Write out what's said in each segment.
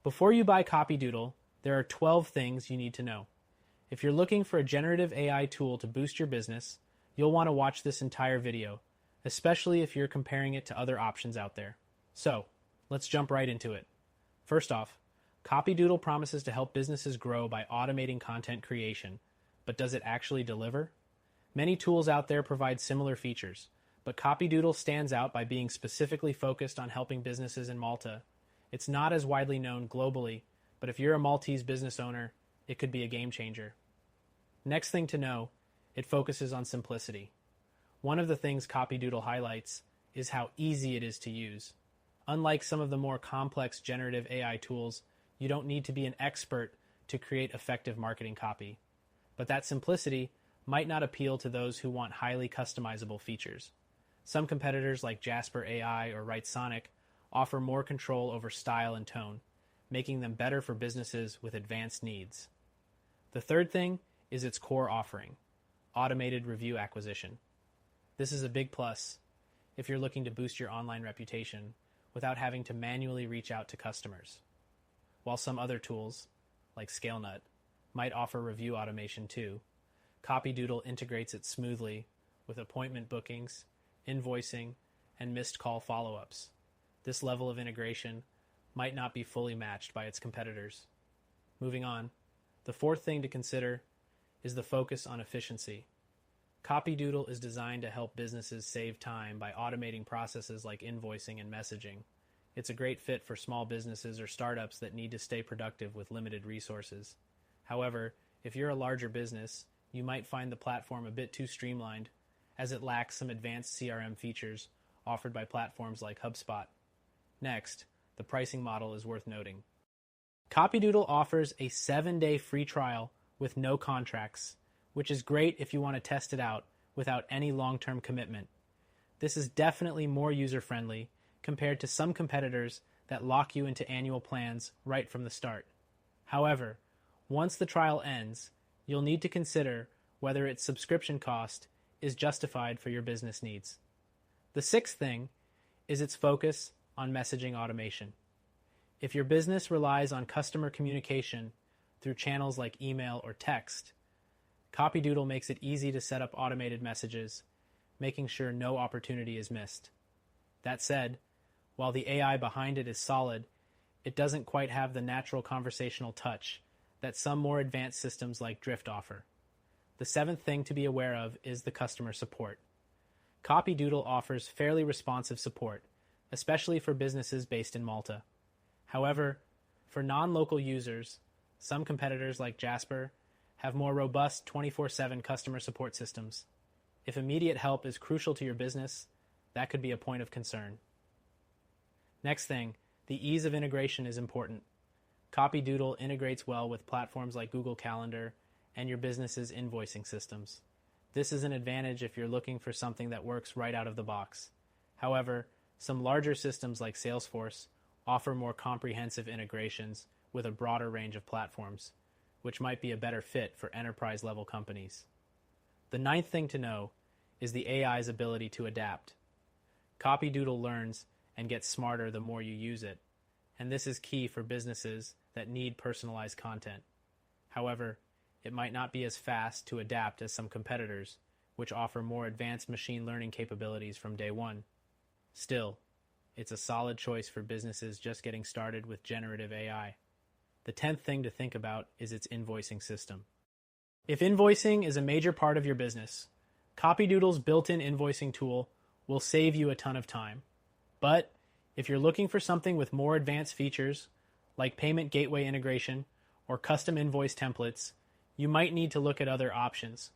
Before you buy CopyDoodle, there are 12 things you need to know. If you're looking for a generative AI tool to boost your business, you'll want to watch this entire video, especially if you're comparing it to other options out there. So, let's jump right into it. First off, CopyDoodle promises to help businesses grow by automating content creation, but does it actually deliver? Many tools out there provide similar features, but CopyDoodle stands out by being specifically focused on helping businesses in Malta. It's not as widely known globally, but if you're a Maltese business owner, it could be a game changer. Next thing to know, it focuses on simplicity. One of the things CopyDoodle highlights is how easy it is to use. Unlike some of the more complex generative AI tools, you don't need to be an expert to create effective marketing copy. But that simplicity might not appeal to those who want highly customizable features. Some competitors like Jasper AI or WriteSonic offer more control over style and tone, making them better for businesses with advanced needs. The third thing is its core offering, automated review acquisition. This is a big plus if you're looking to boost your online reputation without having to manually reach out to customers. While some other tools, like ScaleNut, might offer review automation too, CopyDoodle integrates it smoothly with appointment bookings, invoicing, and missed call follow-ups. This level of integration might not be fully matched by its competitors. Moving on, the fourth thing to consider is the focus on efficiency. CopyDoodle is designed to help businesses save time by automating processes like invoicing and messaging. It's a great fit for small businesses or startups that need to stay productive with limited resources. However, if you're a larger business, you might find the platform a bit too streamlined, as it lacks some advanced CRM features offered by platforms like HubSpot. Next, the pricing model is worth noting. CopyDoodle offers a 7-day free trial with no contracts, which is great if you want to test it out without any long-term commitment. This is definitely more user-friendly compared to some competitors that lock you into annual plans right from the start. However, once the trial ends, you'll need to consider whether its subscription cost is justified for your business needs. The sixth thing is its focus on messaging automation. If your business relies on customer communication through channels like email or text, CopyDoodle makes it easy to set up automated messages, making sure no opportunity is missed. That said, while the AI behind it is solid, it doesn't quite have the natural conversational touch that some more advanced systems like Drift offer. The seventh thing to be aware of is the customer support. CopyDoodle offers fairly responsive support, especially for businesses based in Malta. However, for non-local users, some competitors like Jasper have more robust 24/7 customer support systems. If immediate help is crucial to your business, that could be a point of concern. Next thing, the ease of integration is important. CopyDoodle integrates well with platforms like Google Calendar and your business's invoicing systems. This is an advantage if you're looking for something that works right out of the box. However, some larger systems like Salesforce offer more comprehensive integrations with a broader range of platforms, which might be a better fit for enterprise-level companies. The ninth thing to know is the AI's ability to adapt. CopyDoodle learns and gets smarter the more you use it, and this is key for businesses that need personalized content. However, it might not be as fast to adapt as some competitors, which offer more advanced machine learning capabilities from day one. Still, it's a solid choice for businesses just getting started with generative AI. The 10th thing to think about is its invoicing system. If invoicing is a major part of your business, CopyDoodle's built-in invoicing tool will save you a ton of time. But if you're looking for something with more advanced features, like payment gateway integration or custom invoice templates, you might need to look at other options.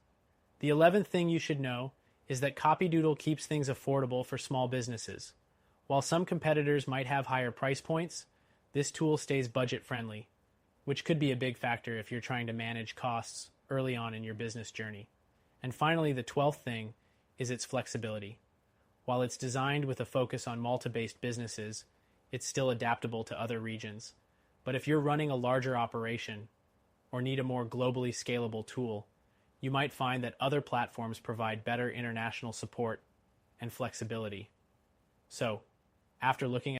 The 11th thing you should know is that CopyDoodle keeps things affordable for small businesses. While some competitors might have higher price points, this tool stays budget-friendly, which could be a big factor if you're trying to manage costs early on in your business journey. And finally, the 12th thing is its flexibility. While it's designed with a focus on Malta-based businesses, it's still adaptable to other regions. But if you're running a larger operation or need a more globally scalable tool, you might find that other platforms provide better international support and flexibility. So, after looking